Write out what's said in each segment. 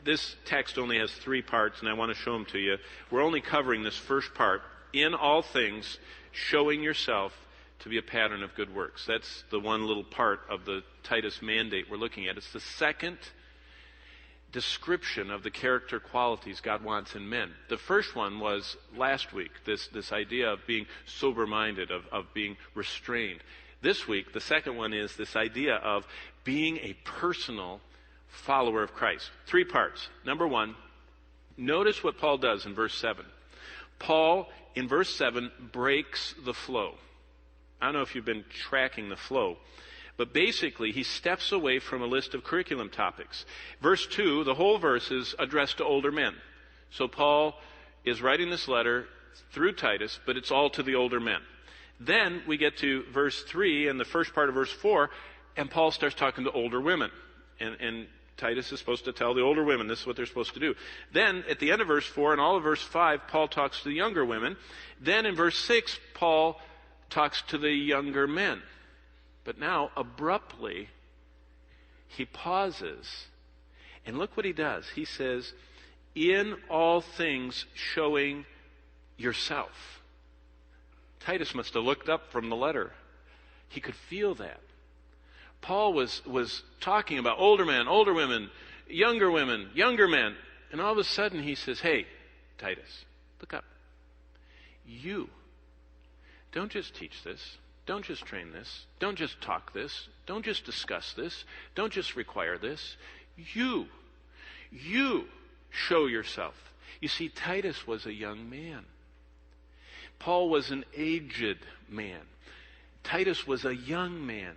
this text only has 3 parts, and I want to show them to you. We're only covering this first part. In all things, showing yourself to be a pattern of good works. That's the one little part of the Titus mandate we're looking at. It's the second description of the character qualities God wants in men. The first one was last week, this idea of being sober-minded, of being restrained. This week, the second one is this idea of being a personal follower of Christ. 3 parts. Number 1, notice what Paul does in verse 7. Paul, in verse 7, breaks the flow. I don't know if you've been tracking the flow, but basically he steps away from a list of curriculum topics. Verse 2, the whole verse is addressed to older men. So Paul is writing this letter through Titus, but it's all to the older men. Then we get to verse 3 and the first part of verse 4, and Paul starts talking to older women. And Titus is supposed to tell the older women this is what they're supposed to do. Then at the end of verse 4 and all of verse 5, Paul talks to the younger women. Then in verse 6, Paul talks to the younger men. But now, abruptly, he pauses. And look what he does. He says, in all things showing yourself. Titus must have looked up from the letter. He could feel that. Paul was talking about older men, older women, younger men. And all of a sudden he says, hey, Titus, look up. You don't just teach this. Don't just train this. Don't just talk this. Don't just discuss this. Don't just require this. You show yourself. You see, Titus was a young man. Paul was an aged man. Titus was a young man.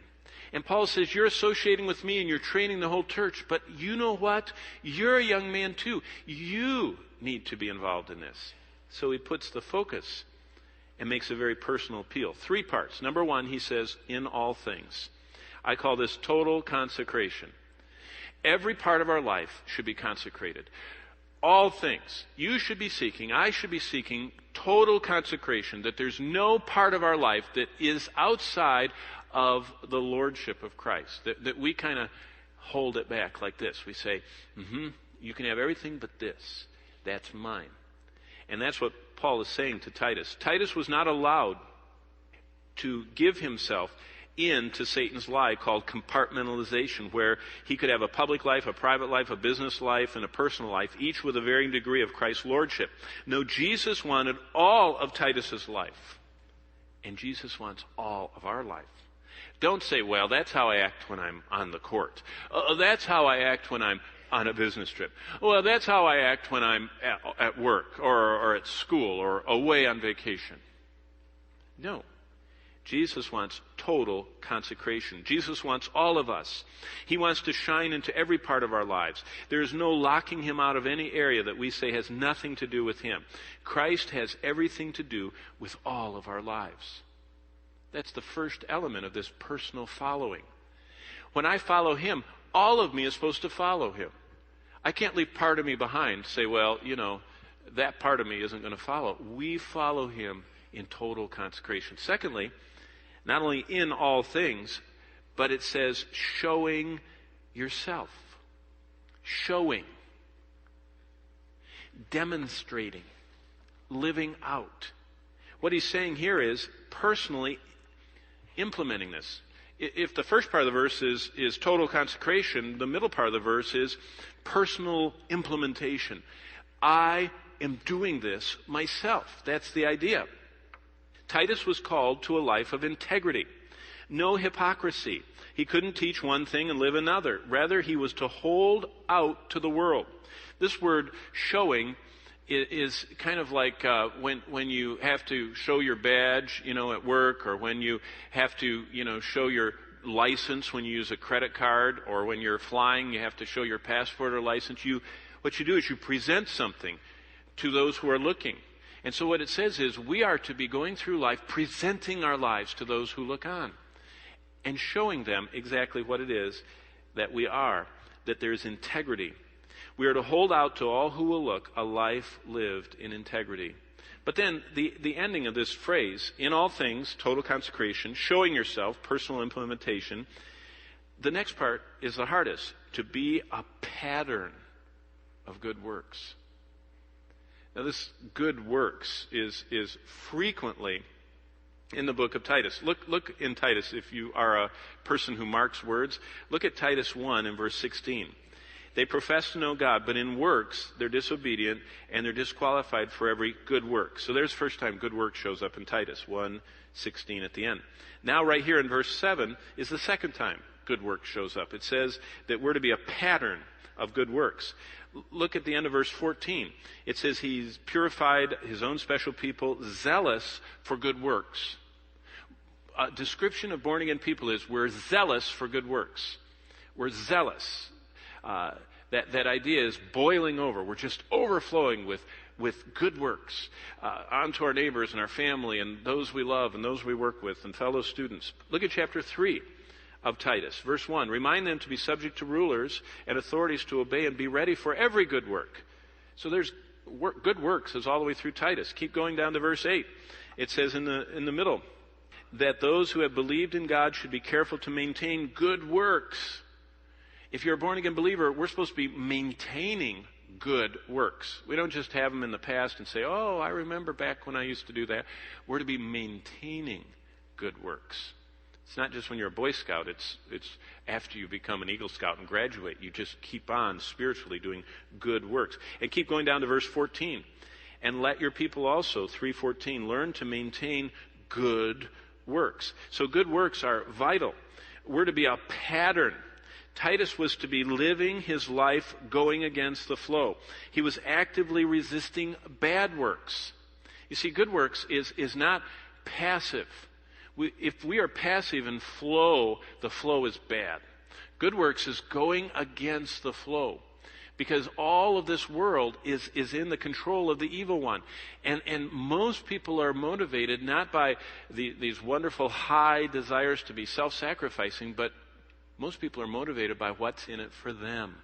And Paul says, you're associating with me and you're training the whole church, but you know what? You're a young man too. You need to be involved in this. So he puts the focus and makes a very personal appeal. 3 parts. Number 1, he says, in all things. I call this total consecration. Every part of our life should be consecrated. All things. You should be seeking, I should be seeking total consecration, that there's no part of our life that is outside of the Lordship of Christ. That we kind of hold it back like this. We say, you can have everything but this. That's mine. And that's what Paul is saying to Titus. Titus was not allowed to give himself into Satan's lie called compartmentalization, where he could have a public life, a private life, a business life, and a personal life, each with a varying degree of Christ's lordship. No, Jesus wanted all of Titus's life, and Jesus wants all of our life. Don't say, well, that's how I act when I'm on the court. That's how I act when I'm on a business trip. Well, that's how I act when I'm at work or at school or away on vacation. No. Jesus wants total consecration. Jesus wants all of us. He wants to shine into every part of our lives. There is no locking him out of any area that we say has nothing to do with him. Christ has everything to do with all of our lives. That's the first element of this personal following. When I follow him, all of me is supposed to follow him. I can't leave part of me behind, say, well, that part of me isn't going to follow. We follow him in total consecration. Secondly, not only in all things, but it says showing yourself. Showing. Demonstrating. Living out. What he's saying here is personally implementing this. If the first part of the verse is total consecration, the middle part of the verse is personal implementation. I am doing this myself. That's the idea. Titus was called to a life of integrity. No hypocrisy. He couldn't teach one thing and live another. Rather, he was to hold out to the world. This word showing is kind of like when you have to show your badge, at work, or when you have to, show your license when you use a credit card, or when you're flying, you have to show your passport or license. What you do is you present something to those who are looking. And so what it says is we are to be going through life presenting our lives to those who look on and showing them exactly what it is that we are, that there's integrity. We are to hold out to all who will look a life lived in integrity. But then the ending of this phrase, in all things, total consecration, showing yourself, personal implementation, the next part is the hardest, to be a pattern of good works. Now this good works is frequently in the book of Titus. Look in Titus, if you are a person who marks words, look at Titus 1 and verse 16. They profess to know God, but in works they're disobedient and they're disqualified for every good work. So there's the first time good work shows up in Titus 1:16 at the end. Now right here in verse 7 is the second time good work shows up. It says that we're to be a pattern of good works. Look at the end of verse 14. It says he's purified his own special people, zealous for good works. A description of born-again people is we're zealous for good works. We're zealous. That idea is boiling over. We're just overflowing with good works onto our neighbors and our family and those we love and those we work with and fellow students. Look at chapter 3 of Titus, verse 1. Remind them to be subject to rulers and authorities, to obey and be ready for every good work. So there's good works is all the way through Titus. Keep going down to verse 8. It says in the middle that those who have believed in God should be careful to maintain good works. If you're a born-again believer, we're supposed to be maintaining good works. We don't just have them in the past and say, oh, I remember back when I used to do that. We're to be maintaining good works. It's not just when you're a Boy Scout. It's after you become an Eagle Scout and graduate. You just keep on spiritually doing good works. And keep going down to verse 14. And let your people also, 3:14, learn to maintain good works. So good works are vital. We're to be a pattern. Titus was to be living his life going against the flow. He was actively resisting bad works. You see, good works is not passive. If we are passive and flow, the flow is bad. Good works is going against the flow, because all of this world is in the control of the evil one. And most people are motivated not by these wonderful high desires to be self-sacrificing, but most people are motivated by what's in it for them.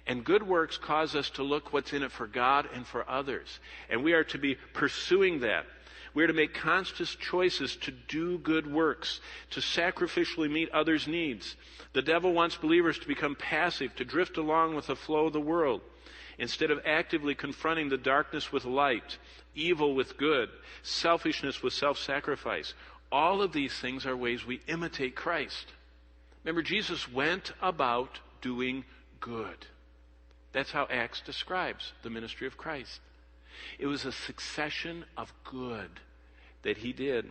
And good works cause us to look what's in it for God and for others. And we are to be pursuing that. We are to make conscious choices to do good works, to sacrificially meet others' needs. The devil wants believers to become passive, to drift along with the flow of the world, instead of actively confronting the darkness with light, evil with good, selfishness with self-sacrifice. All of these things are ways we imitate Christ. Remember, Jesus went about doing good. That's how Acts describes the ministry of Christ. It was a succession of good that he did.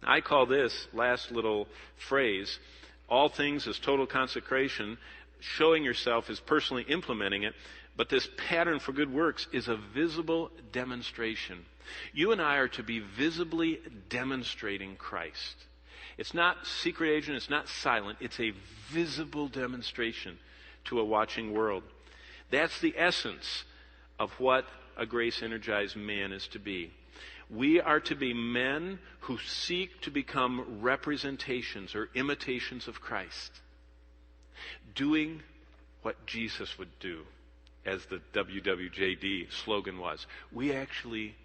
I call this last little phrase, all things as total consecration, showing yourself as personally implementing it, but this pattern for good works is a visible demonstration. You and I are to be visibly demonstrating Christ. It's not secret agent, it's not silent, it's a visible demonstration to a watching world. That's the essence of what a grace-energized man is to be. We are to be men who seek to become representations or imitations of Christ, doing what Jesus would do, as the WWJD slogan was. We actually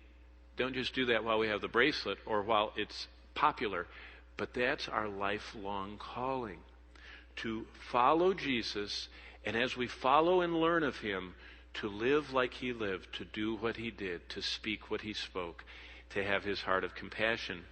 don't just do that while we have the bracelet or while it's popular, but that's our lifelong calling, to follow Jesus, and as we follow and learn of him, to live like he lived, to do what he did, to speak what he spoke, to have his heart of compassion.